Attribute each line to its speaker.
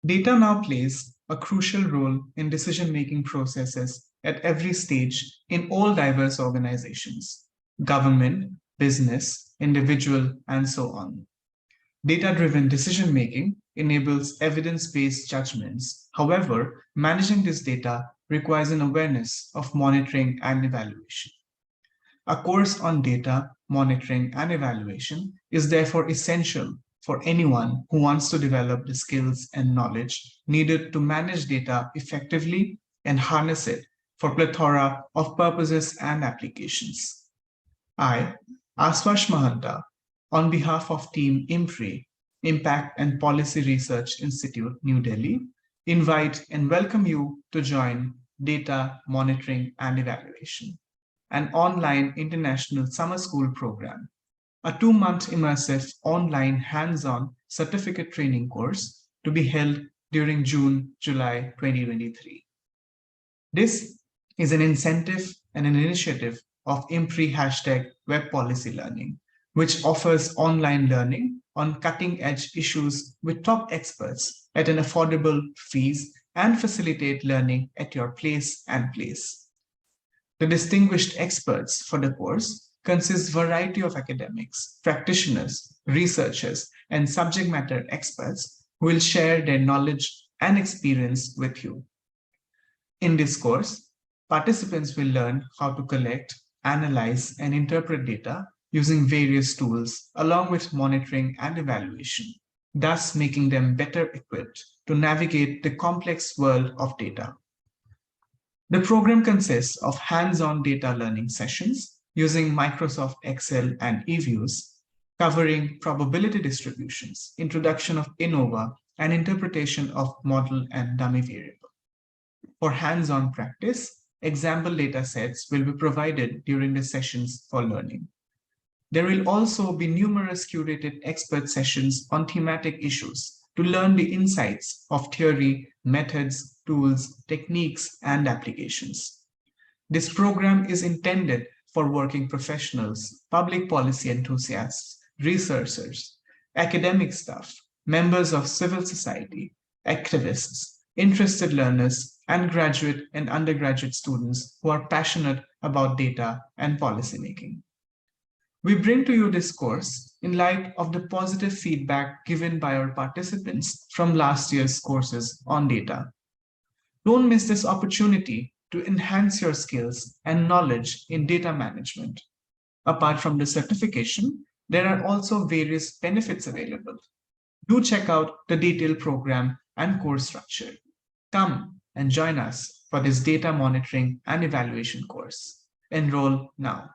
Speaker 1: Data now plays a crucial role in decision-making processes at every stage in all diverse organizations, government, business, individual, and so on. Data-driven decision-making enables evidence-based judgments. However, managing this data requires an awareness of monitoring and evaluation. A course on data, monitoring, and evaluation is therefore essential for anyone who wants to develop the skills and knowledge needed to manage data effectively and harness it for plethora of purposes and applications. I, Aaswash Mahanta, on behalf of Team IMPRI, Impact and Policy Research Institute, New Delhi, invite and welcome you to join Data Monitoring and Evaluation, an online international summer school program, a 2-month immersive online hands-on certificate training course to be held during June-July 2023. This is an incentive and an initiative of IMPRI #Web Policy Learning, which offers online learning on cutting-edge issues with top experts at an affordable fees and facilitate learning at your place and place. The distinguished experts for the course consist variety of academics, practitioners, researchers, and subject matter experts who will share their knowledge and experience with you. In this course, participants will learn how to collect, analyze, and interpret data using various tools along with monitoring and evaluation, thus making them better equipped to navigate the complex world of data. The program consists of hands-on data learning sessions using Microsoft Excel and eViews, covering probability distributions, introduction of ANOVA, and interpretation of model and dummy variable. For hands-on practice, example data sets will be provided during the sessions for learning. There will also be numerous curated expert sessions on thematic issues to learn the insights of theory, methods, tools, techniques, and applications. This program is intended for working professionals, public policy enthusiasts, researchers, academic staff, members of civil society, activists, interested learners, and graduate and undergraduate students who are passionate about data and policymaking. We bring to you this course in light of the positive feedback given by our participants from last year's courses on data. Don't miss this opportunity to enhance your skills and knowledge in data management. Apart from the certification, there are also various benefits available. Do check out the detailed program and course structure. Come and join us for this data monitoring and evaluation course. Enroll now.